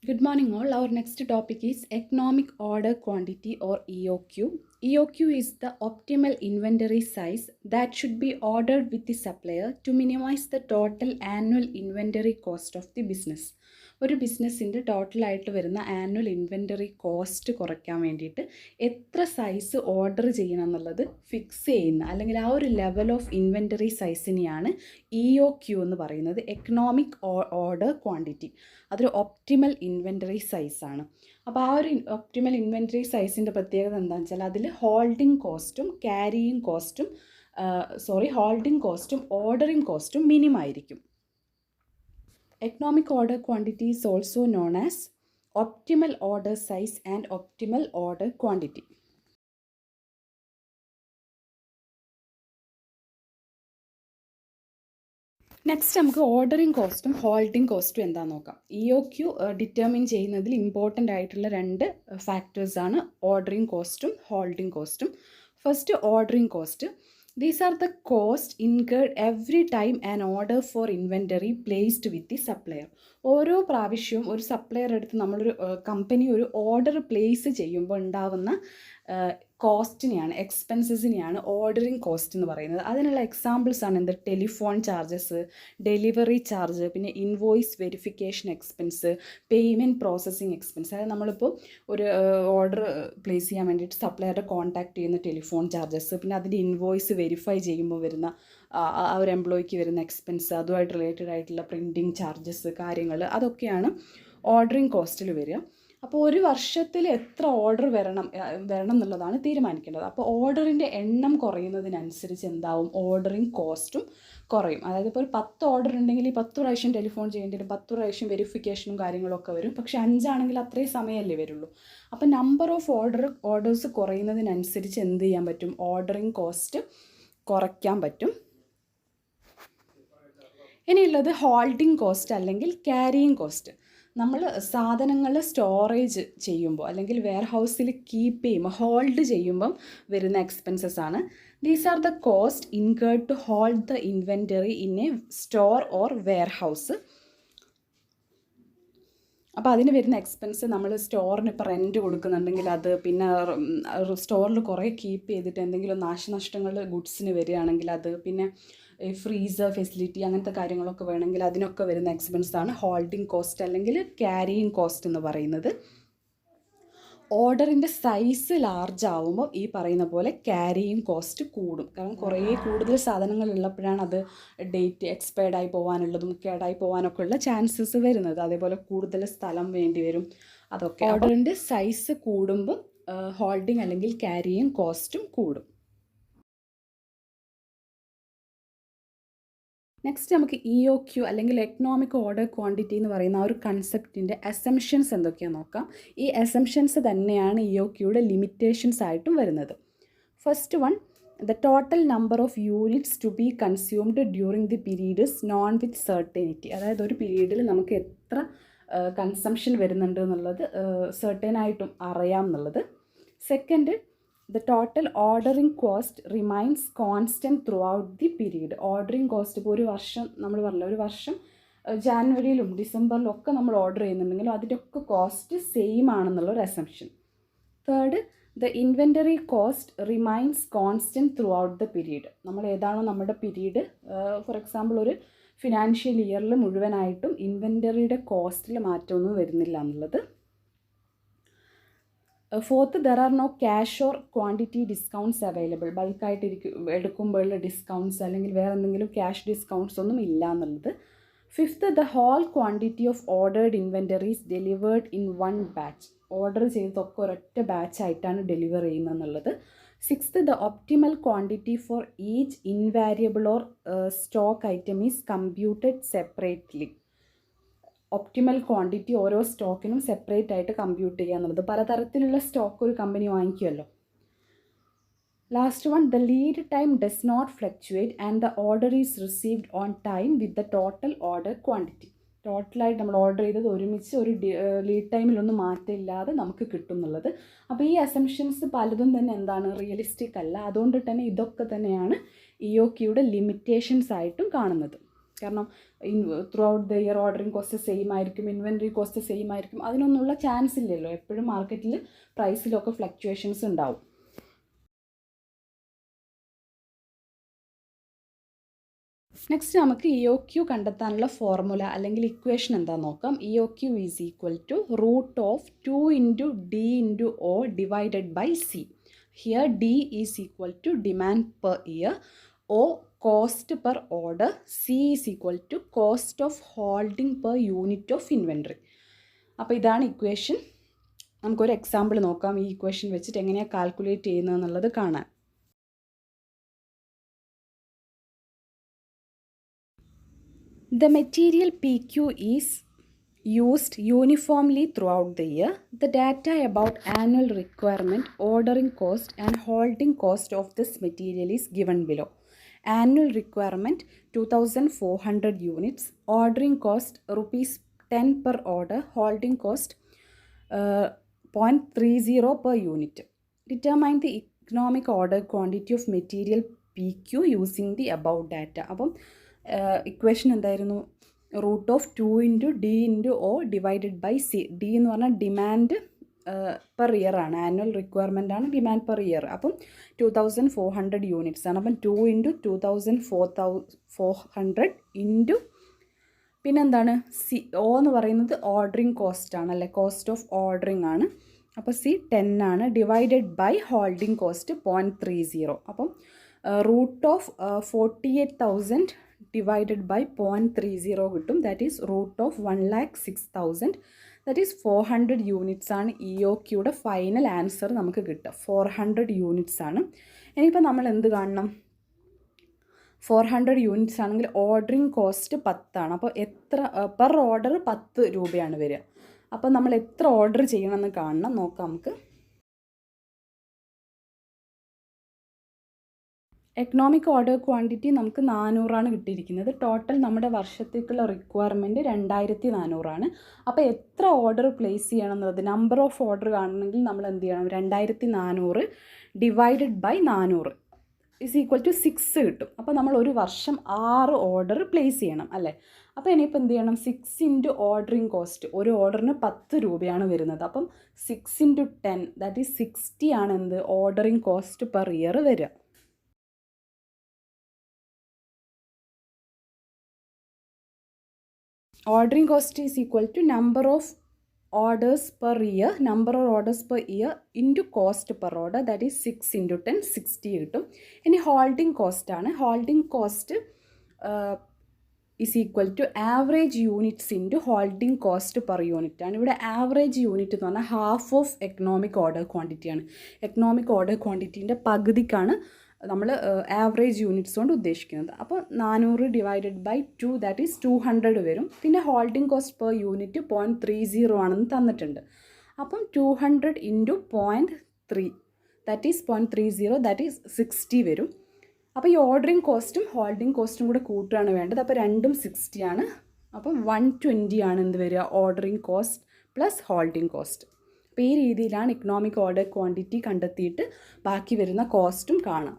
Good morning, all. Our next topic is economic order quantity or EOQ. EOQ is the optimal inventory size that should be ordered with the supplier to minimize the total annual inventory cost of the business. ഒരു ബിസിനസ്സിൻ്റെ ടോട്ടലായിട്ട് വരുന്ന annual inventory cost കുറയ്ക്കാൻ വേണ്ടിയിട്ട് എത്ര size order ചെയ്യണം എന്നുള്ളത് fix ചെയ്യുന്ന അല്ലെങ്കിൽ ആ ഒരു ലെവൽ ഓഫ് ഇൻവെൻ്ററി സൈസിനെയാണ് EOQ എന്ന് പറയുന്നത്, എക്കണോമിക് ഓർഡർ ക്വാണ്ടിറ്റി. അതൊരു ഒപ്റ്റിമൽ ഇൻവെൻ്ററി സൈസാണ്. അപ്പോൾ ആ ഒരു ഒപ്റ്റിമൽ ഇൻവെൻ്ററി സൈസിൻ്റെ പ്രത്യേകത എന്താണെന്ന് വെച്ചാൽ അതിൽ ഹോൾഡിംഗ് കോസ്റ്റും ക്യാരിയിങ് കോസ്റ്റും ഹോൾഡിംഗ് കോസ്റ്റും ഓർഡറിങ് കോസ്റ്റും മിനിമം ആയിരിക്കും. Economic order quantity is also known as optimal order size and optimal order quantity. Next നമുക്ക് ഓർഡറിങ് കോസ്റ്റും ഹോൾഡിംഗ് കോസ്റ്റും എന്താണെന്ന് നോക്കാം. EOQ ഡിറ്റർമിൻ ചെയ്യുന്നതിൽ ഇമ്പോർട്ടൻ്റ് ആയിട്ടുള്ള രണ്ട് ഫാക്ടേഴ്സാണ് ഓർഡറിങ് കോസ്റ്റും ഹോൾഡിംഗ് കോസ്റ്റും. First, ordering cost. These are the cost incurred every time an order for inventory placed with the supplier. ഓരോ പ്രാവശ്യവും ഒരു സപ്ലയർ അടുത്ത് നമ്മളൊരു കമ്പനി ഒരു ഓർഡർ പ്ലേസ് ചെയ്യുമ്പോൾ ഉണ്ടാവുന്ന കോസ്റ്റിനെയാണ്, എക്സ്പെൻസസിനെയാണ് ഓർഡറിങ് കോസ്റ്റ് എന്ന് പറയുന്നത്. അതിനുള്ള എക്സാമ്പിൾസാണ് എന്ത്? ടെലിഫോൺ ചാർജസ്, ഡെലിവറി ചാർജ്, പിന്നെ invoice verification expense, payment processing expense. അതായത് നമ്മളിപ്പോൾ ഒരു ഓർഡർ പ്ലേസ് ചെയ്യാൻ വേണ്ടിയിട്ട് സപ്ലയറുടെ കോൺടാക്ട് ചെയ്യുന്ന ടെലിഫോൺ ചാർജസ്, പിന്നെ അതിൻ്റെ ഇൻവോയ്സ് വെരിഫൈ ചെയ്യുമ്പോൾ വരുന്ന ആ ഒരു എംപ്ലോയിക്ക് വരുന്ന എക്സ്പെൻസ്, അതുമായിട്ട് റിലേറ്റഡ് ആയിട്ടുള്ള പ്രിൻറ്റിങ് ചാർജസ്, കാര്യങ്ങൾ, അതൊക്കെയാണ് ഓർഡറിങ് കോസ്റ്റിൽ വരിക. അപ്പോൾ ഒരു വർഷത്തിൽ എത്ര ഓർഡർ വരണം എന്നുള്ളതാണ് തീരുമാനിക്കേണ്ടത്. അപ്പോൾ ഓർഡറിൻ്റെ എണ്ണം കുറയുന്നതിനനുസരിച്ച് എന്താവും? ഓർഡറിങ് കോസ്റ്റും കുറയും. അതായത് ഇപ്പോൾ ഒരു 10 ഓർഡർ ഉണ്ടെങ്കിൽ ഈ 10 പ്രാവശ്യം ടെലിഫോൺ ചെയ്യേണ്ടി വരും, 10 പ്രാവശ്യം വെരിഫിക്കേഷനും കാര്യങ്ങളൊക്കെ വരും. പക്ഷേ 5 ആണെങ്കിൽ അത്രയും സമയമല്ലേ വരുള്ളൂ. അപ്പോൾ നമ്പർ ഓഫ് ഓർഡേഴ്സ് കുറയുന്നതിനനുസരിച്ച് എന്ത് ചെയ്യാൻ പറ്റും? ഓർഡറിങ് കോസ്റ്റ് കുറയ്ക്കാൻ പറ്റും. ഇനിയുള്ളത് ഹോൾഡിംഗ് കോസ്റ്റ് അല്ലെങ്കിൽ ക്യാരിയിങ് കോസ്റ്റ്. നമ്മൾ സാധനങ്ങൾ സ്റ്റോറേജ് ചെയ്യുമ്പോൾ അല്ലെങ്കിൽ വെയർ ഹൗസിൽ കീപ്പ് ചെയ്യുമ്പോൾ, ഹോൾഡ് ചെയ്യുമ്പം വരുന്ന എക്സ്പെൻസസ് ആണ്. These are the cost incurred to hold the inventory in a store or warehouse. അപ്പോൾ അതിന് വരുന്ന എക്സ്പെൻസ്, നമ്മൾ സ്റ്റോറിന് ഇപ്പോൾ റെൻറ്റ് കൊടുക്കുന്നുണ്ടെങ്കിൽ അത്, പിന്നെ സ്റ്റോറിൽ കുറേ കീപ്പ് ചെയ്തിട്ട് എന്തെങ്കിലും നാശനഷ്ടങ്ങൾ ഗുഡ്സിന് വരികയാണെങ്കിൽ അത്, പിന്നെ ഫ്രീസർ ഫെസിലിറ്റി അങ്ങനത്തെ കാര്യങ്ങളൊക്കെ വേണമെങ്കിൽ അതിനൊക്കെ വരുന്ന എക്സ്പെൻസാണ് ഹോൾഡിംഗ് കോസ്റ്റ് അല്ലെങ്കിൽ ക്യാരിയിങ് കോസ്റ്റ് എന്ന് പറയുന്നത്. ഓർഡറിൻ്റെ സൈസ് ലാർജ് ആവുമ്പോൾ ഈ പറയുന്ന പോലെ ക്യാരിയിങ് കോസ്റ്റ് കൂടും. കാരണം കുറേ കൂടുതൽ സാധനങ്ങൾ ഉള്ളപ്പോഴാണ് അത് ഡേറ്റ് എക്സ്പയർഡ് ആയി പോകാനുള്ളതും കേടായി പോകാനൊക്കെ ഉള്ള ചാൻസസ് വരുന്നത്. അതേപോലെ കൂടുതൽ സ്ഥലം വേണ്ടി വരും. അതൊക്കെ ഓർഡറിൻ്റെ സൈസ് കൂടുമ്പോൾ ഹോൾഡിംഗ് അല്ലെങ്കിൽ ക്യാരിയിങ് കോസ്റ്റും കൂടും. നെക്സ്റ്റ് നമുക്ക് EOQ അല്ലെങ്കിൽ എക്കണോമിക് ഓർഡർ ക്വാണ്ടിറ്റി എന്ന് പറയുന്ന ആ ഒരു കൺസെപ്റ്റിൻ്റെ അസംഷൻസ് എന്തൊക്കെയാണെന്ന് നോക്കാം. ഈ അസംഷൻസ് തന്നെയാണ് EOQയുടെ ലിമിറ്റേഷൻസ് ആയിട്ടും വരുന്നത്. First one, the total number of units to be consumed during the period is known with certainty. അതായത് ഒരു പീരീഡിൽ നമുക്ക് എത്ര കൺസംഷൻ വരുന്നുണ്ട് എന്നുള്ളത് സെർട്ടനായിട്ടും അറിയാം എന്നുള്ളത്. Second, the total ordering cost remains constant throughout the period. Ordering cost ഇപ്പോൾ ഒരു വർഷം നമ്മൾ പറഞ്ഞില്ല, ഒരു വർഷം ജാനുവരിയിലും ഡിസംബറിലും ഒക്കെ നമ്മൾ ഓർഡർ ചെയ്യുന്നുണ്ടെങ്കിലും അതിൻ്റെയൊക്കെ കോസ്റ്റ് സെയിം ആണെന്നുള്ളൊരു assumption. Third, the inventory cost remains constant throughout the period. നമ്മൾ ഏതാണോ നമ്മുടെ പീരീഡ്, ഫോർ എക്സാമ്പിൾ ഒരു ഫിനാൻഷ്യൽ ഇയറിൽ മുഴുവനായിട്ടും ഇൻവെൻറ്ററിയുടെ കോസ്റ്റിൽ മാറ്റമൊന്നും വരുന്നില്ല എന്നുള്ളത്. Fourth, there are no cash or quantity discounts available. ബൾക്കായിട്ട് എടുക്കുമ്പോഴുള്ള ഡിസ്കൗണ്ട്സ് അല്ലെങ്കിൽ വേറെ എന്തെങ്കിലും ക്യാഷ് ഡിസ്കൗണ്ട്സ് ഒന്നും ഇല്ല എന്നുള്ളത്. Fifth, the whole quantity of ordered inventories delivered in one batch. Order ചെയ്തതൊക്കെ ഒരൊറ്റ ബാച്ചായിട്ടാണ് ഡെലിവർ ചെയ്യുന്നത് എന്നുള്ളത്. Sixth, the optimal quantity for each invariable or stock item is computed separately. Optimal quantity ഓരോ സ്റ്റോക്കിനും സെപ്പറേറ്റ് ആയിട്ട് കമ്പ്യൂട്ട് ചെയ്യുക എന്നുള്ളത്. പലതരത്തിലുള്ള സ്റ്റോക്ക് ഒരു കമ്പനി വാങ്ങിക്കുമല്ലോ. Last one, the lead time does not fluctuate and the order is received on time with the total order quantity. ടോട്ടലായിട്ട് നമ്മൾ ഓർഡർ ചെയ്തത് ഒരുമിച്ച് ഒരു ലീഡ് ടൈമിലൊന്നും മാറ്റമില്ലാതെ നമുക്ക് കിട്ടും എന്നുള്ളത്. അപ്പോൾ ഈ അസംഷൻസ് പലതും തന്നെ എന്താണ്? റിയലിസ്റ്റിക് അല്ല. അതുകൊണ്ട് തന്നെ ഇതൊക്കെ തന്നെയാണ് EOQയുടെ ലിമിറ്റേഷൻസ് ആയിട്ടും കാണുന്നത്. കാരണം throughout the year ordering cost same ആയിരിക്കും, ഇൻവെൻട്രി കോസ്റ്റ് സെയിം ആയിരിക്കും, അതിനൊന്നുള്ള ചാൻസ് ഇല്ലല്ലോ. എപ്പോഴും മാർക്കറ്റിൽ പ്രൈസിലൊക്കെ ഫ്ലക്ച്വേഷൻസ് ഉണ്ടാവും. നെക്സ്റ്റ് നമുക്ക് EOQ കണ്ടെത്താനുള്ള ഫോർമുല അല്ലെങ്കിൽ ഇക്വേഷൻ എന്താണെന്ന് നോക്കാം. EOQ is equal to root of 2 into D into O divided by C. Here D is equal to demand per year, O cost per order, C is equal to cost of holding per unit of inventory. അപ്പോൾ ഇതാണ് equation. നമുക്കൊരു example നോക്കാം ഈ equation വെച്ചിട്ട് എങ്ങനെയാണ് calculate ചെയ്യുന്നതെന്നുള്ളത് കാണാൻ. The material PQ is used uniformly throughout the year. The data about annual requirement, ordering cost and holding cost of this material is given below. Annual requirement 2400 units, ordering cost rupees 10 per order, holding cost 0.30 per unit. Determine the economic order quantity of material PQ using the above data. അപ്പം equation എന്തായിരുന്നു? Root of 2 into D into O divided by C. D എന്ന് പറഞ്ഞാൽ demand per year ആണ്, annual requirement ആണ് demand per year. അപ്പം 2400 units ആണ്. അപ്പം 2 into 2400 into പിന്നെന്താണ് സി. ഒ എന്ന് പറയുന്നത് ഓർഡറിങ് കോസ്റ്റ് ആണ് അല്ലേ, കോസ്റ്റ് ഓഫ് ഓർഡറിങ് ആണ്. അപ്പോൾ സി 10 ആണ്, ഡിവൈഡഡ് ബൈ ഹോൾഡിംഗ് കോസ്റ്റ് 0.30. അപ്പം റൂട്ട് ഓഫ് 48,000 ഡിവൈഡഡ് ബൈ 0.30 കിട്ടും. That is root of 1,06,000. That is 400 units ആണ് EOQയുടെ ഫൈനൽ ആൻസർ നമുക്ക് കിട്ടുക. 400 യൂണിറ്റ്സ് ആണ്. ഇനിയിപ്പോൾ നമ്മൾ എന്ത് കാണണം? 400 യൂണിറ്റ്സ് ആണെങ്കിൽ ഓർഡറിങ് കോസ്റ്റ് 10 ആണ്. അപ്പോൾ എത്ര പെർ ഓർഡർ 10 രൂപയാണ് വരിക. അപ്പോൾ നമ്മൾ എത്ര ഓർഡർ ചെയ്യണമെന്ന് കാണണം. നോക്കാം നമുക്ക്. എക്കണോമിക് ഓർഡർ ക്വാണ്ടിറ്റി നമുക്ക് 400 കിട്ടിയിരിക്കുന്നത്. ടോട്ടൽ നമ്മുടെ വർഷത്തേക്കുള്ള റിക്വയർമെൻറ്റ് 2400 അപ്പോൾ എത്ര ഓർഡർ പ്ലേസ് ചെയ്യണം എന്നുള്ളത്, നമ്പർ ഓഫ് ഓർഡർ കാണണമെങ്കിൽ നമ്മൾ എന്ത് ചെയ്യണം? 2400 divided by 400 is equal to 6 കിട്ടും. അപ്പോൾ നമ്മൾ ഒരു വർഷം 6 ഓർഡർ പ്ലേസ് ചെയ്യണം അല്ലേ. അപ്പോൾ ഇനിയിപ്പോൾ എന്ത് ചെയ്യണം? 6 ഇൻറ്റു ഓർഡറിങ് കോസ്റ്റ്, ഒരു ഓർഡറിന് 10 രൂപയാണ് വരുന്നത്. അപ്പം 6 ഇൻറ്റു 10 ദാറ്റ് ഈസ് 60 ആണ് എന്ത് ഓർഡറിങ് കോസ്റ്റ് പെർ ഇയർ വരിക. Ordering cost is equal to number of orders per year into cost per order, that is 6 into 10 60 കിട്ടും. ഇനി ഹോൾഡിംഗ് കോസ്റ്റ് ആണ്. Holding cost is equal to average units into holding cost per unit ആണ്. ഇവിടെ average unit എന്ന് പറഞ്ഞാൽ half of economic order ക്വാണ്ടിറ്റിയാണ്. Economic order ക്വാണ്ടിറ്റീൻ്റെ പകുതിക്കാണ് നമ്മൾ ആവറേജ് യൂണിറ്റ്സ് കൊണ്ട് ഉദ്ദേശിക്കുന്നത്. അപ്പോൾ 400 ഡിവൈഡഡ് ബൈ 2 ദാറ്റ് ഈസ് 200 വരും. പിന്നെ ഹോൾഡിംഗ് കോസ്റ്റ് പെർ യൂണിറ്റ് 0.30 ആണെന്ന് തന്നിട്ടുണ്ട്. അപ്പം 200 into 0.3 that is 0.30 that is 60 വരും. അപ്പോൾ ഈ ഓർഡറിങ് കോസ്റ്റും ഹോൾഡിംഗ് കോസ്റ്റും കൂടെ കൂട്ടുകയാണ് വേണ്ടത്. അപ്പോൾ രണ്ടും 60 ആണ്. അപ്പം 120 ആണ് എന്ത് വരിക? Ordering cost plus holding cost. അപ്പോൾ ഈ രീതിയിലാണ് ഇക്കണോമിക് ഓർഡർ ക്വാണ്ടിറ്റി കണ്ടെത്തിയിട്ട് ബാക്കി വരുന്ന കോസ്റ്റും കാണാം.